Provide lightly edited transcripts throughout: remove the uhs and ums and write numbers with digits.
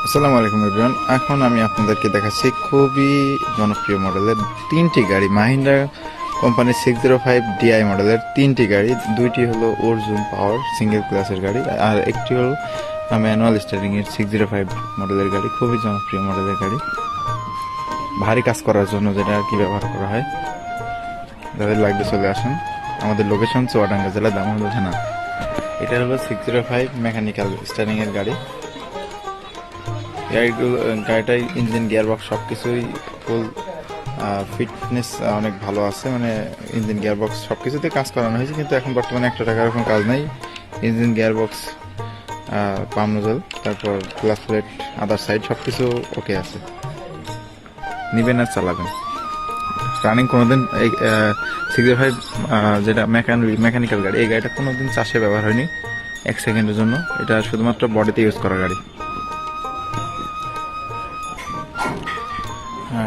আসসালামু আলাইকুম এভরিওয়ান। এখন আমি আপনাদেরকে দেখাচ্ছি খুবই জনপ্রিয় মডেলের তিনটি গাড়ি, মাহিন্দ্রা কোম্পানির 605 DI মডেলের তিনটি গাড়ি। দুইটি হলো অর্জুন পাওয়ার সিঙ্গেল ক্লাসের গাড়ি, আর একটি হলো ম্যানুয়াল স্টারিং এর 605 মডেলের গাড়ি। খুবই জনপ্রিয় মডেলের গাড়ি, ভারী কাজ করার জন্য যেটা আর কি ব্যবহার করা হয়। যাদের লাগবে চলে আসুন। আমাদের লোকেশন চুয়াডাঙ্গা জেলা দামোদর থানা। এটা হলো 605 মেকানিক্যাল স্টারিং এর গাড়ি। গাড়িটাই ইঞ্জিন গিয়ারবক্স সব কিছুই ফুল ফিটনেস অনেক ভালো আছে, মানে ইঞ্জিন গিয়ারবক্স সব কিছুতে কাজ করানো হয়েছে, কিন্তু এখন বর্তমানে 1 টাকার কোনো কাজ নেই। ইঞ্জিন গিয়ারবক্স, পাম্প নোজল, তারপর ক্লাচ প্লেট, আদার সাইড সব কিছু ওকে আছে। নিবেন আর চালাবেন। রানিং কোনোদিন এই 605 যেটা মেকানিক্যাল গাড়ি, এই গাড়িটা কোনোদিন চাষে ব্যবহার হয়নি 1 সেকেন্ডের জন্য। এটা শুধুমাত্র বডিতে ইউজ করা গাড়ি।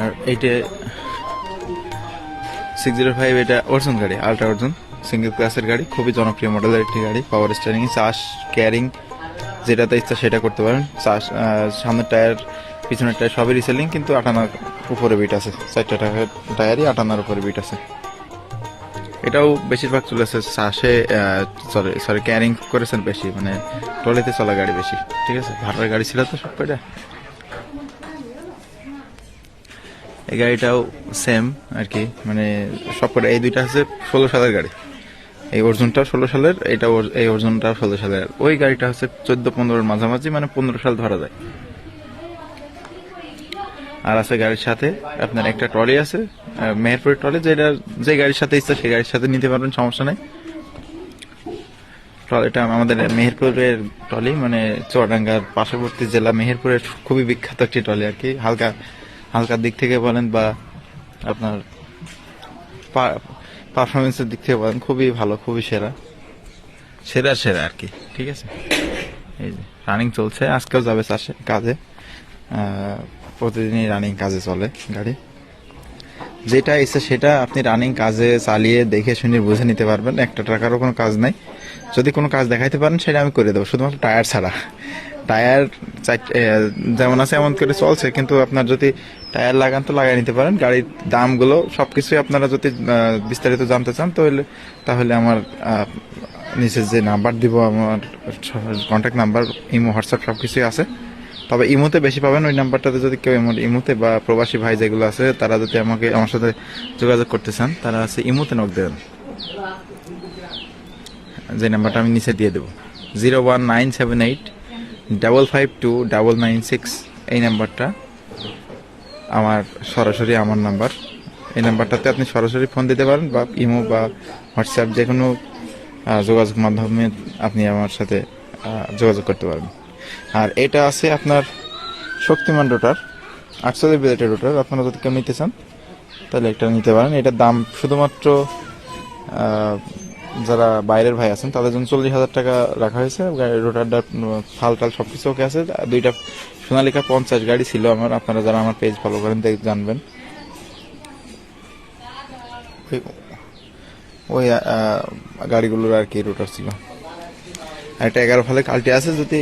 আর এইটা 605, এটা অর্জুন গাড়ি, আল্ট্রা অর্জুন সিঙ্গেল ক্লাসের গাড়ি। খুবই জনপ্রিয় মডেলের একটি গাড়ি। পাওয়ার স্টিয়ারিং, চাষ, ক্যারিং যেটাতে ইচ্ছা সেটা করতে পারেন। চাষ, সামনের টায়ার, পিছনের টায়ার সবই রিসেলিং, কিন্তু 58 উপরে বিট আছে। 4টা টায়ারই 58 উপরে বিট আছে। এটাও বেশিরভাগ চলেছে চাষে, সরি ক্যারিং করেছেন বেশি, মানে ট্রলিতে চলা গাড়ি বেশি। ঠিক আছে, ভাড়ার গাড়ি ছিল তো সব কয়টা। এই গাড়িটাও সেম আর কি, মানে সবকটা। এই দুইটা হচ্ছে 16 সালের গাড়ি। এই অর্জুনটা 16 সালের, এই অর্জুনটাও 16 সালের। ওই গাড়িটা হচ্ছে 14-15 মাঝামাঝি, মানে 15 সাল ধরা যায়। আর আছে গাড়ির সাথে আপনার একটা ট্রলি আছে, মেহেরপুরের ট্রলি, যেটা যে গাড়ির সাথে ইচ্ছা সেই গাড়ির সাথে নিতে পারবেন, সমস্যা নেই। ট্রলিটা আমাদের মেহেরপুরের ট্রলি, মানে চুয়াডাঙ্গার পার্শ্ববর্তী জেলা মেহেরপুরের খুবই বিখ্যাত একটি ট্রলি আর কি। হালকার দিক থেকে বলেন বা আপনার পারফরমেন্সের দিক থেকে বলেন, খুবই ভালো, খুবই সেরা আর কি। ঠিক আছে, এই যে রানিং চলছে, আজকেও যাবে চাষে কাজে। প্রতিদিনই রানিং কাজে চলে গাড়ি। যেটা ইচ্ছে সেটা আপনি রানিং কাজে চালিয়ে দেখে শুনে বুঝে নিতে পারবেন। 1 টাকারও কোনো কাজ নাই। যদি কোনো কাজ দেখাইতে পারেন সেটা আমি করে দেবো, শুধুমাত্র টায়ার ছাড়া। টায়ার যেমন আছে এমন করে চলছে, কিন্তু আপনার যদি টায়ার লাগান তো লাগাই নিতে পারেন। গাড়ির দামগুলো সবকিছুই আপনারা যদি বিস্তারিত জানতে চান তাহলে আমার নিচে যে নাম্বার দিব, আমার কন্ট্যাক্ট নাম্বার, ইমো, হোয়াটসঅ্যাপ সব কিছুই আছে। তবে ইমোতে বেশি পাবেন। ওই নাম্বারটাতে যদি কেউ ইমোতে বা প্রবাসী ভাই যেগুলো আছে তারা যদি আমার সাথে যোগাযোগ করতে চান, তারা আছে ইমোতে নক দেবেন। যে নাম্বারটা আমি নিচে দিয়ে দেবো, 01978552996। এই নাম্বারটা সরাসরি আমার নাম্বার। এই নাম্বারটাতে আপনি সরাসরি ফোন দিতে পারেন, বা ইমো বা হোয়াটসঅ্যাপ যে কোনো যোগাযোগ মাধ্যমে আপনি আমার সাথে যোগাযোগ করতে পারবেন। আর এটা আছে আপনার শক্তিমান রোটার, 800 বিলেটের রোটার। আপনারা যদি কেউ নিতে চান তাহলে এটা নিতে পারেন। এটার দাম শুধুমাত্র যারা বাইরের ভাই আছেন তাদের জন্য 40,000 টাকা রাখা হয়েছে। রোটারটা ফাল সব কিছু ওকে আছে। 2টা সোনালিকা 50 গাড়ি ছিল আমার। আপনারা যারা আমার পেজ ফলো করেন জানবেন। ওই গাড়িগুলোর আর কি রোটার ছিল। একটা 11 ফালের কাল্টি আছে, যদি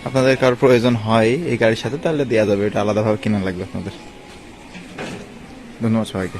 আপনাদের কারোর প্রয়োজন হয় এই গাড়ির সাথে তাহলে দেওয়া যাবে। এটা আলাদাভাবে কেনা লাগবে আপনাদের। ধন্যবাদ সবাইকে।